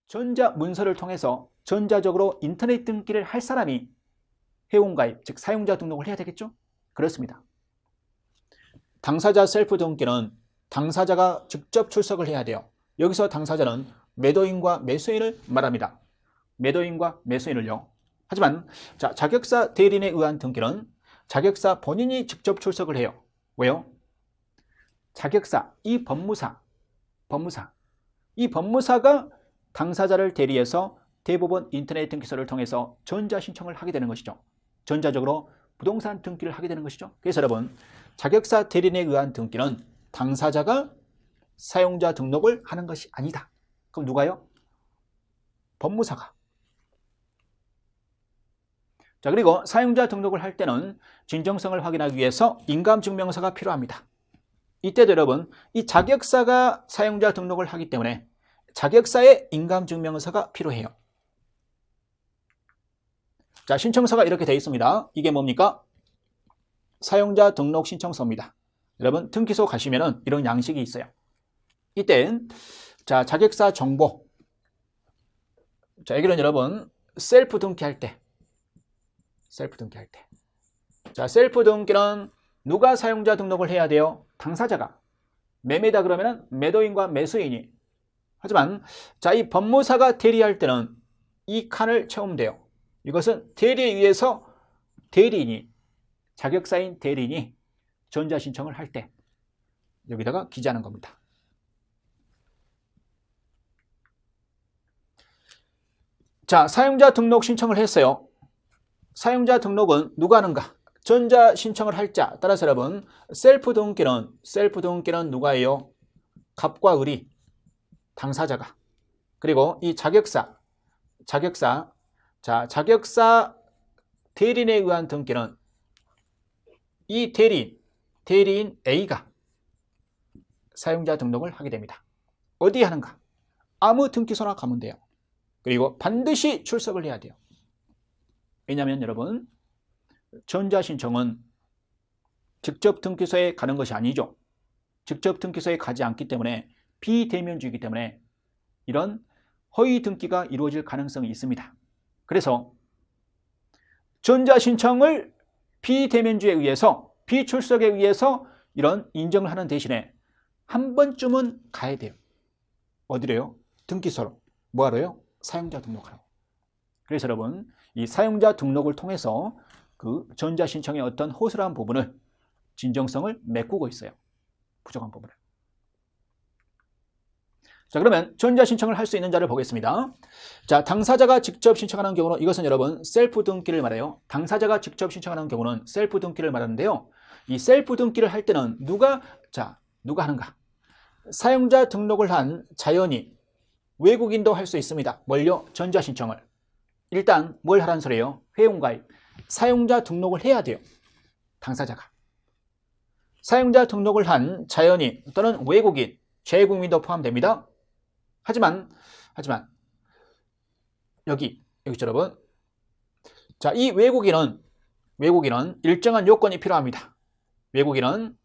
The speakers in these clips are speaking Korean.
전자문서를 통해서 전자적으로 인터넷 등기를 할 사람이 회원가입, 즉 사용자 등록을 해야 되겠죠? 그렇습니다. 당사자 셀프 등기는 당사자가 직접 출석을 해야 돼요. 여기서 당사자는 매도인과 매수인을 말합니다. 매도인과 매수인을요. 하지만 자격사 대리인에 의한 등기는 자격사 본인이 직접 출석을 해요. 왜요? 자격사, 이 법무사, 이 법무사가 당사자를 대리해서 대법원 인터넷 등기소를 통해서 전자 신청을 하게 되는 것이죠. 전자적으로 부동산 등기를 하게 되는 것이죠. 그래서 여러분, 자격사 대리인에 의한 등기는 당사자가 사용자 등록을 하는 것이 아니다. 그럼 누가요? 법무사가. 자, 그리고 사용자 등록을 할 때는 진정성을 확인하기 위해서 인감증명서가 필요합니다. 이때도 여러분, 이 자격사가 사용자 등록을 하기 때문에 자격사의 인감증명서가 필요해요. 자, 신청서가 이렇게 되어 있습니다. 이게 뭡니까? 사용자 등록 신청서입니다. 여러분, 등기소 가시면은 이런 양식이 있어요. 이땐 자격사 정보. 자, 여기는 여러분 셀프 등기할 때. 자, 셀프 등기는 누가 사용자 등록을 해야 돼요? 당사자가. 매매다 그러면은 매도인과 매수인이. 하지만 이 법무사가 대리할 때는 이 칸을 채우면 돼요. 이것은 대리에 의해서 대리인이, 자격사인 대리인이 전자신청을 할 때 여기다가 기재하는 겁니다. 자, 사용자 등록 신청을 했어요. 사용자 등록은 누가 하는가? 전자신청을 할 자. 따라서 여러분, 셀프 등기는 누가 해요? 갑과 을이, 당사자가. 그리고 이 자격사 대리인에 의한 등기는 이 대리인 A가 사용자 등록을 하게 됩니다. 어디에 하는가? 아무 등기소나 가면 돼요. 그리고 반드시 출석을 해야 돼요. 왜냐하면 여러분, 전자신청은 직접 등기소에 가는 것이 아니죠. 직접 등기소에 가지 않기 때문에 비대면주이기 때문에 이런 허위 등기가 이루어질 가능성이 있습니다. 그래서 전자신청을 비대면주에 의해서, 비출석에 의해서 이런 인정을 하는 대신에 한 번쯤은 가야 돼요. 어디래요? 등기소로. 뭐하러요? 사용자 등록하러. 그래서 여러분, 이 사용자 등록을 통해서 그 전자신청의 어떤 허술한 부분을, 진정성을 메꾸고 있어요. 부족한 부분을. 자, 그러면 전자신청을 할 수 있는 자를 보겠습니다. 자, 당사자가 직접 신청하는 경우는, 이것은 여러분 셀프 등기를 말해요. 당사자가 직접 신청하는 경우는 셀프 등기를 말하는데요. 이 셀프 등기를 할 때는 누가 하는가? 사용자 등록을 한 자연인, 외국인도 할 수 있습니다. 뭘요? 전자신청을. 일단 뭘 하라는 소리예요? 회원가입. 사용자 등록을 해야 돼요. 당사자가. 사용자 등록을 한 자연인 또는 외국인, 재외국민도 포함됩니다. 하지만 여기 여러분, 자, 이 외국인은 일정한 요건이 필요합니다. 외국인은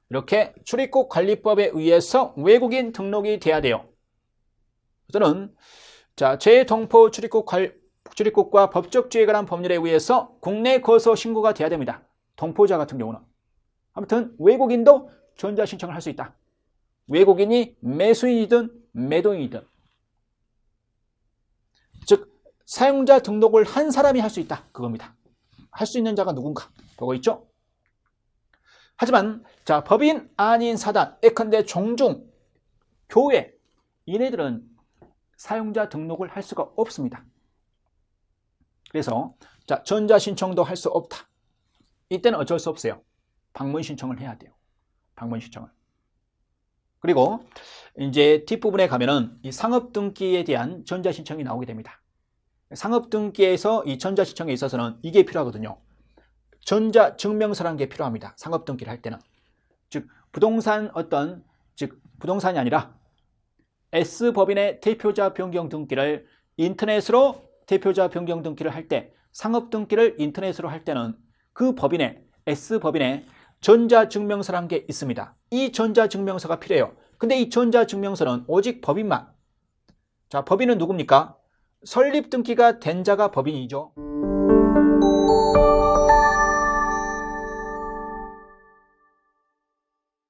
이렇게 출입국 관리법에 의해서 외국인 등록이 돼야 돼요. 또는 재동포 출입국과 법적 지위에 관한 법률에 의해서 국내 거소 신고가 돼야 됩니다. 동포자 같은 경우는. 아무튼 외국인도 전자신청을 할 수 있다. 외국인이 매수인이든 매도인이든, 즉 사용자 등록을 한 사람이 할 수 있다, 그겁니다. 할 수 있는 자가 누군가 보고 있죠. 하지만 법인 아닌 사단, 예컨대 종중, 교회, 이네들은 사용자 등록을 할 수가 없습니다. 그래서 전자신청도 할 수 없다. 이때는 어쩔 수 없어요. 방문 신청을 해야 돼요. 방문 신청을. 그리고 이제 뒷부분에 가면은 이 상업등기에 대한 전자신청이 나오게 됩니다. 상업등기에서 이 전자신청에 있어서는 이게 필요하거든요. 전자증명서라는 게 필요합니다. 상업등기를 할 때는. 즉 부동산이 아니라 S법인의 대표자 변경 등기를 인터넷으로 대표자 변경 등기를 할 때, 상업 등기를 인터넷으로 할 때는 그 법인에, S법인에 전자증명서란 게 있습니다. 이 전자증명서가 필요해요. 근데 이 전자증명서는 오직 법인만. 자, 법인은 누굽니까? 설립 등기가 된 자가 법인이죠.